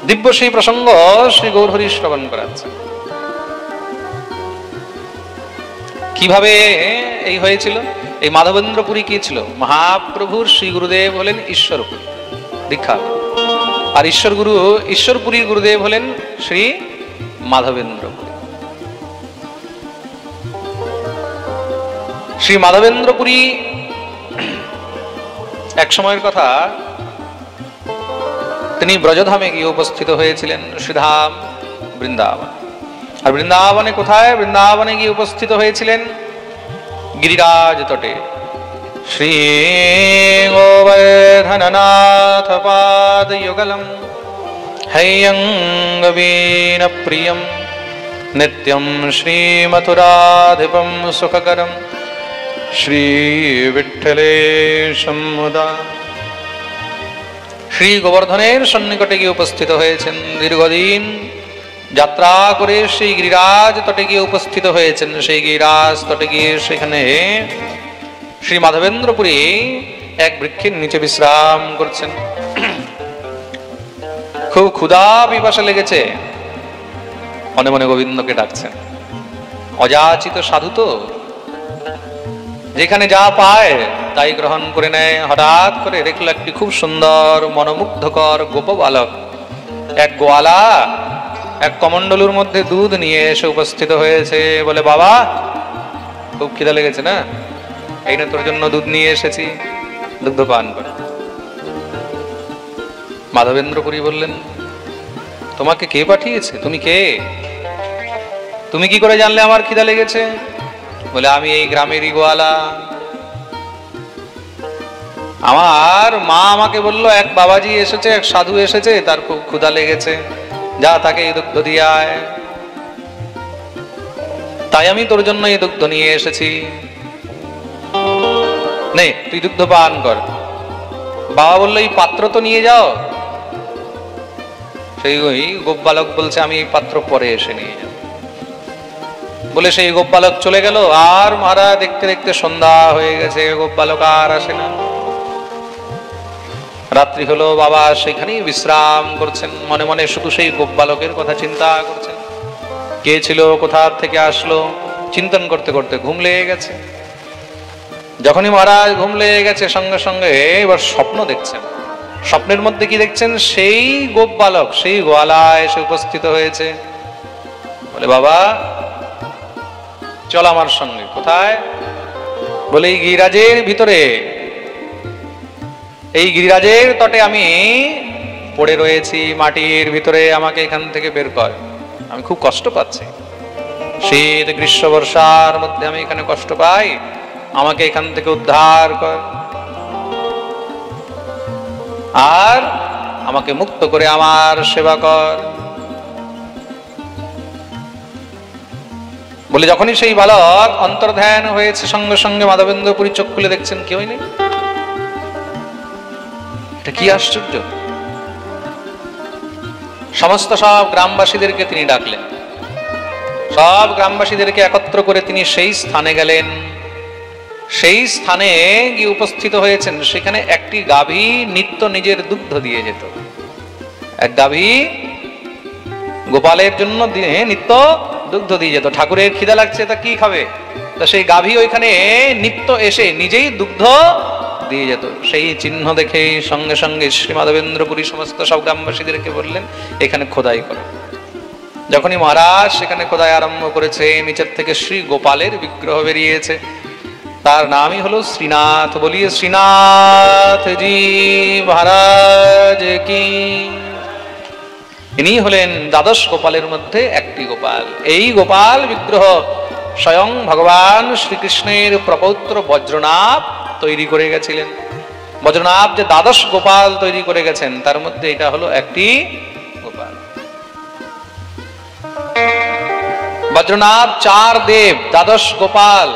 দিব্য সেই প্রসঙ্গ শ্রী গৌরহরি শ্রবণ করাচ্ছে। কিভাবে এই হয়েছিল? এই মাধবেন্দ্রপুরী কি ছিল? মহাপ্রভুর শ্রী গুরুদেব হলেন ঈশ্বরপুরী দীক্ষা, আর ঈশ্বরপুরীর গুরুদেব হলেন শ্রী মাধবেন্দ্রপুরী। শ্রী মাধবেন্দ্রপুরী এক সময়ের কথা, তিনি ব্রজধামে গিয়ে উপস্থিত হয়েছিলেন, শ্রীধাম বৃন্দাবন। আর বৃন্দাবনে কোথায়? বৃন্দাবনে গিয়ে উপস্থিত হয়েছিলেন গিরিরাজ তটে। শ্রী গোবর্ধননাথ পাদ যুগলম হ্যঙ্গবীন প্রিয়ম নিত্যম শ্রী মথুরাধিপম সুখকরম শ্রী বিঠ্ঠলেশম মুদা। শ্রী গোবর্ধনের সন্নিকটে গিয়ে উপস্থিত হয়েছেন, দীর্ঘদিন যাত্রা করে সেই গিরিরাজ তটে গিয়ে উপস্থিত হয়েছেন। সেই গিরিরাজ তটে গিয়ে সেখানে শ্রী মাধবেন্দ্রপুরী এক বৃক্ষের নিচে বিশ্রাম করছেন। খুব ক্ষুধা পিপাসা লেগেছে, মনে মনে গোবিন্দকে ডাকছেন। অযাচিত সাধু তো, যেখানে যা পায় তাই গ্রহণ করে নেয়। হঠাৎ করে দেখলো একটি খুব সুন্দর মনোমুগ্ধকর গোপ বালক, এক গোয়ালা এক কমণ্ডলুর মধ্যে দুধ নিয়ে এসে উপস্থিত হয়েছে। বলে, বাবা খুব খিদা লেগেছে না, এই না তোর জন্য দুধ নিয়ে এসেছি, দুগ্ধ পান করে। মাধবেন্দ্রপুরী বললেন, তোমাকে কে পাঠিয়েছে? তুমি কে? তুমি কি করে জানলে আমার খিদা লেগেছে? বলে, আমি এই গ্রামেরই গোয়ালা। আমার মা আমাকে বলল এক বাবাজি এসেছে, এক সাধু এসেছে, তার খুব ক্ষুধা লেগেছে, যা তাকে এই দুগ্ধ দিয়ে আয়। তাই আমি তোর জন্য এই দুগ্ধ নিয়ে এসেছি, নে তুই দুগ্ধ পান কর। বাবা বললো, এই পাত্র তো নিয়ে যাও। সেই গোপ বালক বলছে, আমি এই পাত্র পরে এসে নিয়ে যাব। বলে সেই গোপ বালক চলে গেল। আর মহারাজ দেখতে দেখতে সন্ধ্যা হয়ে গেছে, গোপ বালক আর আসে না। রাত্রি হলো, বাবা সেখানেই বিশ্রাম করছেন, মনে মনে শুধু সেই গোপ বালকের কথা চিন্তা করছেন। কে ছিল, কোথা থেকে আসলো, চিন্তন করতে করতে ঘুম লেগে গেছে। যখনই মহারাজ ঘুম লেগে গেছে, সঙ্গে সঙ্গে এবার স্বপ্ন দেখছেন। স্বপ্নের মধ্যে কি দেখছেন? সেই গোপ বালক, সেই গোয়ালা এসে উপস্থিত হয়েছে। বলে, বাবা চল আমার সঙ্গে। কোথায়? বলে, এই গিরিরাজের ভিতরে, এই গিরিরাজের তটে আমি পড়ে রয়েছি মাটির ভিতরে, আমাকে এখান থেকে বের কর, আমি খুব কষ্ট পাচ্ছি। শীত গ্রীষ্ম বর্ষার মধ্যে আমি এখানে কষ্ট পাই, আমাকে এখান থেকে উদ্ধার কর, আর আমাকে মুক্ত করে আমার সেবা কর। বলে, যখনই সেই বালক অন্তর্ধান হয়েছে, সঙ্গে সঙ্গে মাধবেন্দ্রপুরী চোখ খুলে দেখছেন কেউই নেই। এটা কি আশ্চর্য! সমস্ত সব গ্রামবাসীদেরকে তিনি ডাকলেন, সব গ্রামবাসীদেরকে একত্র করে তিনি সেই স্থানে গেলেন। সেই স্থানে গিয়ে উপস্থিত হয়েছেন। সেখানে একটি গাভী নিত্য নিজের দুগ্ধ দিয়ে যেত। এক গাভী গোপালের জন্য নিত্য দুগ্ধ দিয়ে যেত। ঠাকুরের খিদা লাগছে, তা কি খাবে? তা সেই গাভী ওইখানে নিত্য এসে নিজেই দুগ্ধ দিয়ে যেত। সেই চিহ্ন দেখে সঙ্গে সঙ্গে শ্রী মাধবেন্দ্রপুরী সমস্ত সব গ্রামবাসীদেরকে বললেন, এখানে খোদাই করো। যখনই মহারাজ সেখানে খোদাই আরম্ভ করেছে, নিচের থেকে শ্রী গোপালের বিগ্রহ বেরিয়েছে। তার নামই হলো শ্রীনাথ। বলিয়ে শ্রীনাথ জি মহারাজ কি। ইনি হলেন দ্বাদশ গোপালের মধ্যে একটি গোপাল। এই গোপাল বিগ্রহ স্বয়ং ভগবান শ্রীকৃষ্ণের প্রপৌত্র বজ্রনাভ তৈরি করে গেছিলেন। বজ্রনাভ যে দ্বাদশ গোপাল তৈরি করে গেছেন, তার মধ্যে এটা হলো একটি গোপাল। বজ্রনাভ চার দেব, দ্বাদশ গোপাল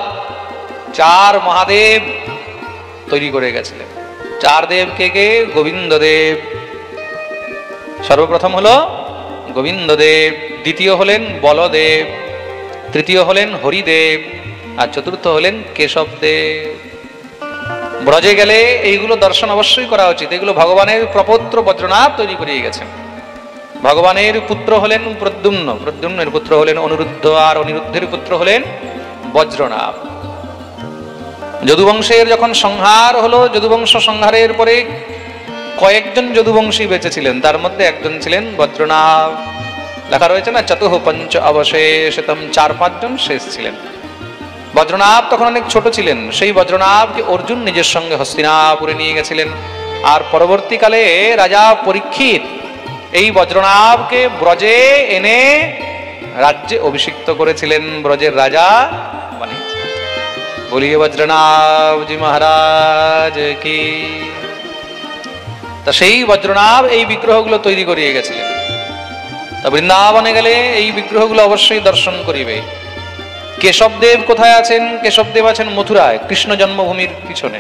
চার মহাদেব তৈরি করে গেছিলেন। চার দেব কে কে? গোবিন্দ দেব সর্বপ্রথম হলো গোবিন্দ দেব, দ্বিতীয় হলেন বলদেব, তৃতীয় হলেন হরিদেব, আর চতুর্থ হলেন কেশব দেব। ব্রজে গেলে এইগুলো দর্শন অবশ্যই করা উচিত। এগুলো ভগবানের প্রপৌত্র বজ্রনাভ তৈরি করে গেছেন। ভগবানের পুত্র হলেন প্রদ্যুম্ন, প্রদ্যুম্নের পুত্র হলেন অনিরুদ্ধ, আর অনিরুদ্ধের পুত্র হলেন বজ্রনাভ। যদুবংশের যখন সংহার হলো, যদুবংশ সংহারের পরে কয়েকজন যদুবংশী বেঁচে ছিলেন, তার মধ্যে একজন ছিলেন বজ্রনাভ। লেখা রয়েছে না, চতুঃ পঞ্চ অবশেষতম, 4-5 জন শেষ ছিলেন। বজ্রনাভ তখন অনেক ছোট ছিলেন, সেই বজ্রনাভকে অর্জুন নিজের সঙ্গে হস্তিনাপুরে নিয়ে গেছিলেন। আর পরবর্তীকালে রাজা পরীক্ষিত এই বজ্রনাভকে ব্রজে এনে রাজ্যে অভিষিক্ত করেছিলেন, ব্রজের রাজা বানিয়েছিলেন। বলিয়ে বজ্রনাভজি মহারাজ কি। তা সেই বজ্রনাভ এই বিগ্রহগুলো তৈরি করিয়ে গেছিলেন। তা বৃন্দাবনে গেলে এই বিগ্রহগুলো অবশ্যই দর্শন করিবে। কেশবদেব কোথায় আছেন? কেশবদেব আছেন মথুরায়, কৃষ্ণ জন্মভূমির পিছনে।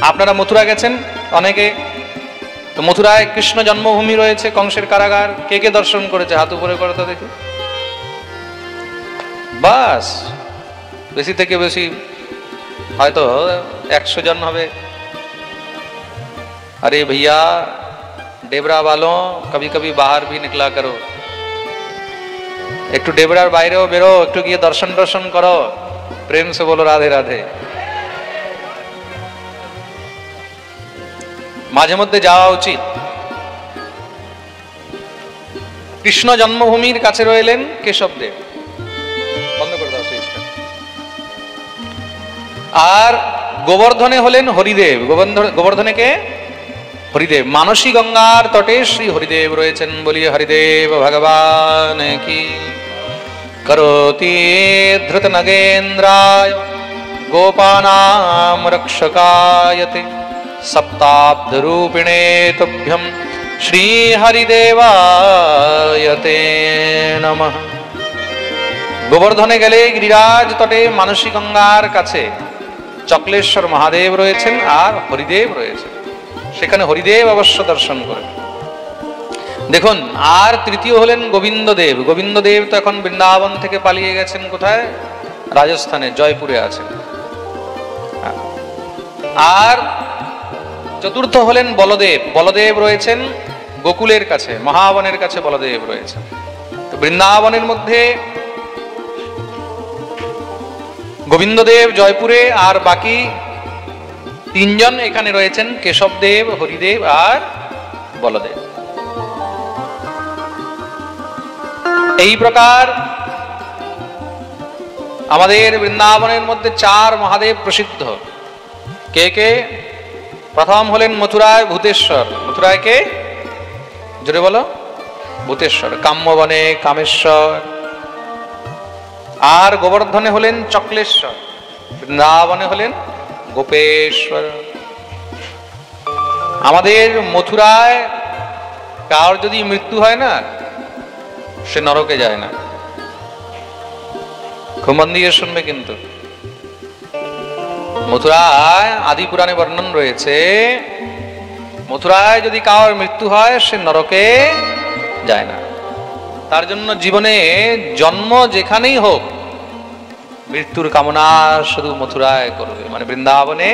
আপনারা মথুরা গেছেন অনেকে, তো মথুরায় কৃষ্ণ জন্মভূমি রয়েছে, কংসের কারাগার। কে কে দর্শন করেছে? হাত উপরে করো তো দেখি। বাস, বেশি থেকে বেশি হয়তো 100 জন হবে। अरे भैया डेबरा वालों, कभी कभी बाहर भी निकला करो, একটু ডেবরার বাইরেও বেরো, একটু গিয়ে দর্শন দর্শন করো, প্রেম সে বলো রাধে রাধে। মাঝে মধ্যে যাওয়া উচিত। কৃষ্ণ জন্মভূমির কাছে রইলেন কেশবদেব। বন্ধ করে দাও সুইচটা। আর গোবর্ধনে হলেন হরিদেব। গোবর্ধনে কে? হরিদেব। মানসী গঙ্গার তটে শ্রী হরিদেব রয়েছেন। বলিয়ে হরিদেব ভগবান কি। করোতি ধৃত নগেন্দ্রায় গোপানাম রক্ষকায়তে সপ্তাব্দ রূপিণে তুভ্যম শ্রী হরিদেবায়তে নমঃ। গোবর্ধনে গেলে গিরিরাজ তটে মানসী গঙ্গার কাছে চক্লেশ্বর মহাদেব রয়েছেন আর হরিদেব রয়েছেন, সেখানে হরিদেব অবশ্য দর্শন করেন। দেখুন, আর তৃতীয় হলেন গোবিন্দদেব। গোবিন্দদেব তো এখন বৃন্দাবন থেকে পালিয়ে গেছেন কোথায়? রাজস্থানে, জয়পুরে আছেন। আর চতুর্থ হলেন বলদেব। বলদেব রয়েছেন গোকুলের কাছে, মহাবনের কাছে বলদেব রয়েছেন। তো বৃন্দাবনের মধ্যে গোবিন্দদেব জয়পুরে, আর বাকি 3 জন এখানে রয়েছেন, কেশবদেব, হরিদেব আর বলদেব। এই প্রকার আমাদের বৃন্দাবনের মধ্যে 4 মহাদেব প্রসিদ্ধ। কে কে? প্রথম হলেন মথুরায় ভূতেশ্বর। মথুরায় কে? জোরে বলো। ভূতেশ্বর। কাম্যবনে কামেশ্বর। আর গোবর্ধনে হলেন চক্লেশ্বর। বৃন্দাবনে হলেন গোপেশ্বর। আমাদের মথুরায় কার যদি মৃত্যু হয় না, সে নরকে যায় না। খুব মন দিয়ে শুনবে কিন্তু। মথুরায় আদি পুরাণে বর্ণন রয়েছে, মথুরায় যদি কার মৃত্যু হয় সে নরকে যায় না। তার জন্য জীবনে জন্ম যেখানেই হোক মৃত্যুর কামনা শুধু মথুরায় করবে, মানে বৃন্দাবনে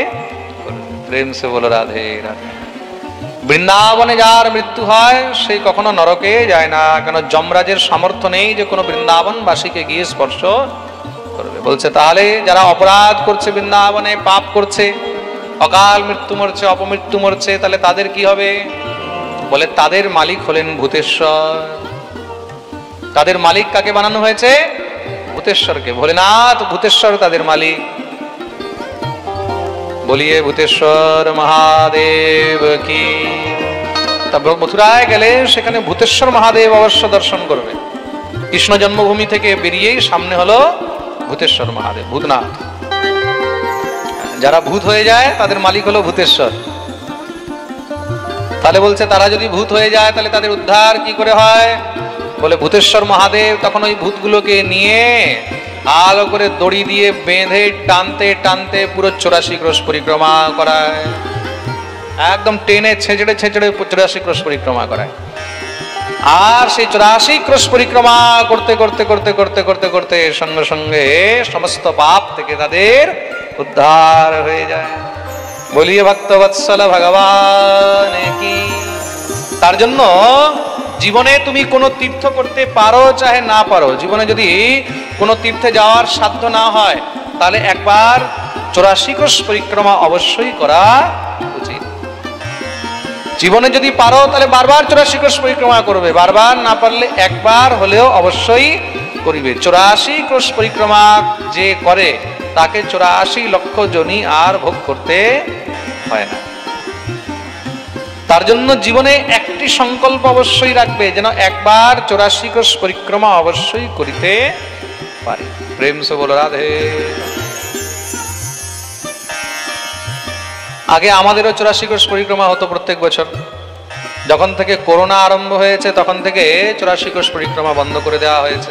করবে। প্রেম সে বলো রাধে রাধে। বৃন্দাবনে যার মৃত্যু হয় সে কখনো নরকে যায় না, কেন যমরাজের সামর্থ্য নেই যে কোনো বৃন্দাবনবাসীকে গিয়ে স্পর্শ করবে। বলছে তাহলে যারা অপরাধ করছে, বৃন্দাবনে পাপ করছে, অকাল মৃত্যু মরছে, অপমৃত্যু মরছে, তাহলে তাদের কি হবে? বলে তাদের মালিক হলেন ভূতেশ্বর। তাদের মালিক কাকে বানানো হয়েছে? ভূতেশ্বরকে। ভোলেনাথ ভূতেশ্বর তাদের মালিক। বলিয়ে ভূতেশ্বর মহাদেব কি। তারপর মথুরায় গেলে সেখানে ভূতেশ্বর মহাদেব অবশ্য দর্শন করবে। কৃষ্ণ জন্মভূমি থেকে বেরিয়েই সামনে হলো ভূতেশ্বর মহাদেব, ভূতনাথ। যারা ভূত হয়ে যায় তাদের মালিক হলো ভূতেশ্বর। তাহলে বলছে তারা যদি ভূত হয়ে যায় তাহলে তাদের উদ্ধার কি করে হয়? বলে ভূতেশ্বর মহাদেব তখন ওই ভূতগুলোকে নিয়ে আলো করে দড়ি দিয়ে বেঁধে টানতে টানতে পুরো 84 ক্রোশ পরিক্রমা করায়। একদম টেনে ছেঁচড়ে ছেঁচড়ে 84 ক্রোশ পরিক্রমা করায়। আর সেই 84 ক্রোশ পরিক্রমা করতে করতে করতে করতে করতে করতে সঙ্গে সঙ্গে সমস্ত পাপ থেকে তাদের উদ্ধার হয়ে যায়। বলিয়ে ভক্তবৎসল ভগবান কি। তার জন্য জীবনে তুমি কোনো তীর্থ করতে পারো চাহে না পারো, জীবনে যদি কোনো তীর্থে যাওয়ার সাধ্য না হয়, তাহলে একবার 84 কোষ পরিক্রমা অবশ্যই করা উচিত। জীবনে যদি পারো তাহলে বারবার 84 কোষ পরিক্রমা করবে, বারবার না পারলে একবার হলেও অবশ্যই করিবে। 84 কোষ পরিক্রমা যে করে তাকে 84 লক্ষ যোনি আর ভোগ করতে হয় না। তার জন্য জীবনে একটি সংকল্প অবশ্যই রাখবে, যেন একবার 84 কোষ পরিক্রমা অবশ্যই করিতে পারে। প্রেম সে বলো রাধে। আগে আমাদেরও 84 কোষ পরিক্রমা হতো প্রত্যেক বছর। যখন থেকে করোনা আরম্ভ হয়েছে তখন থেকে 84 কোষ পরিক্রমা বন্ধ করে দেওয়া হয়েছে।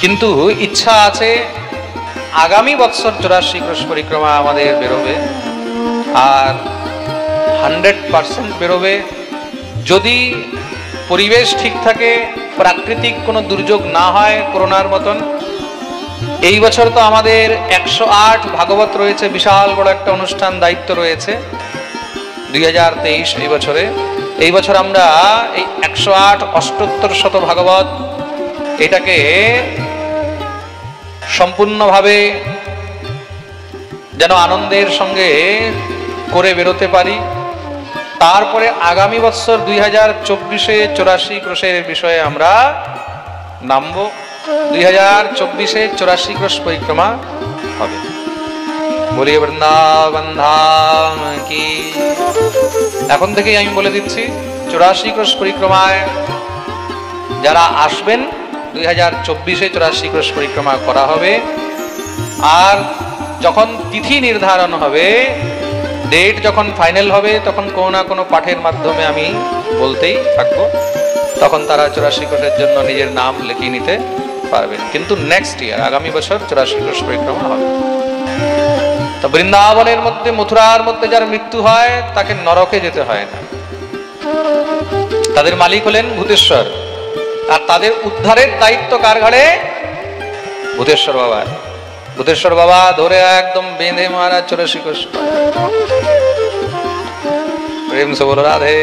কিন্তু ইচ্ছা আছে আগামী বছর 84 কোষ পরিক্রমা আমাদের বেরোবে, আর 100% বেরোবে। যদি পরিবেশ ঠিক থাকে, প্রাকৃতিক কোনো দুর্যোগ না হয় করোনার মতন। এই বছর তো আমাদের 108 ভাগবত রয়েছে, বিশাল বড় একটা অনুষ্ঠান দায়িত্ব রয়েছে 2023 এই বছরে। এই বছর আমরা এই 108 অষ্টোত্তর শত ভাগবত এটাকে সম্পূর্ণভাবে যেন আনন্দের সঙ্গে করে বেরোতে পারি। তারপরে আগামী বছর 2024-এ 84 কোষের বিষয়ে আমরা নামব। 2024-এ 84 কোষ পরিক্রমা হবে। বলি বৃন্দাবন ধাম কি। এখন থেকেই আমি বলে দিচ্ছি, 84 কোষ পরিক্রমায় যারা আসবেন 2024-এ 84 কোষ পরিক্রমা করা হবে। আর যখন তিথি নির্ধারণ হবে, ডেট যখন ফাইনাল হবে, তখন কোনো না কোনো পাঠের মাধ্যমে আমি বলতেই থাকবো। তখন তারা 84 কোষের জন্য নিজের নাম লিখিয়ে নিতে পারবেন। কিন্তু নেক্সট ইয়ার আগামী বছর 84 কোষ পরিক্রমা হবে। তো বৃন্দাবনের মধ্যে, মথুরার মধ্যে যার মৃত্যু হয় তাকে নরকে যেতে হয় না। তাদের মালিক হলেন ভূতেশ্বর, আর তাদের উদ্ধারের দায়িত্ব কার ঘাড়ে? ভূতেশ্বর বাবার। ভূতেশ্বর বাবা ধরে একদম বেঁধে মহারাজ 84 কোষ। প্রেম সে বলো রাধে।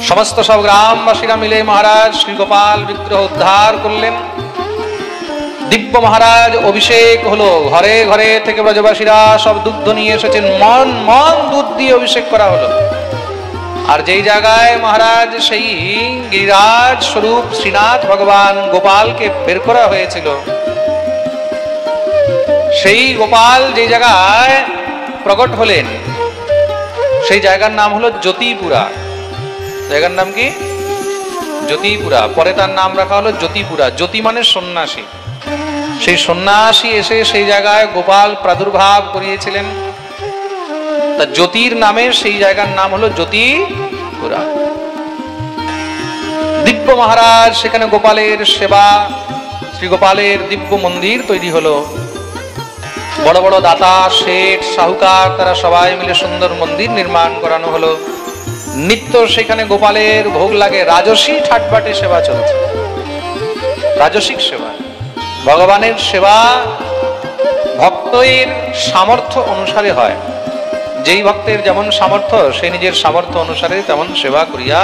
সমস্ত সব গ্রামবাসীরা মিলে মহারাজ শ্রী গোপাল বিগ্রহ উদ্ধার করলেন। দিব্য মহারাজ অভিষেক হলো, ঘরে ঘরে থেকে ব্রজবাসীরা সব দুগ্ধ নিয়ে এসেছেন, মন মন দুধ দিয়ে অভিষেক করা হলো। আর যেই জায়গায় মহারাজ সেই গিরিরাজ স্বরূপ শ্রীনাথ ভগবান গোপালকে বের করা হয়েছিল, সেই গোপাল যে জায়গায় প্রকট হলেন সেই জায়গার নাম হলো জ্যোতিপুরা। জায়গার নাম কি? জ্যোতিপুরা। পরে তার নাম রাখা হলো জ্যোতিপুরা। জ্যোতি মানে সন্ন্যাসী। সেই সন্ন্যাসী এসে সেই জায়গায় গোপাল প্রাদুর্ভাব করিয়েছিলেন, তা জ্যোতির নামে সেই জায়গার নাম হলো জ্যোতিপুরা। দিব্য মহারাজ সেখানে গোপালের সেবা, শ্রী গোপালের দিব্য মন্দির তৈরি হলো। বড় বড় দাতা, শেঠ, সাহুকার তারা সবাই মিলে সুন্দর মন্দির নির্মাণ করানো হলো। নিত্য সেখানে গোপালের ভোগ লাগে। রাজসী ঠাটবাটে সেবা চলছে, রাজসিক সেবা। ভগবানের সেবা ভক্তের সামর্থ্য অনুসারে হয়। যেই ভক্তের যেমন সামর্থ্য, সে নিজের সামর্থ্য অনুসারে তেমন সেবা করিয়া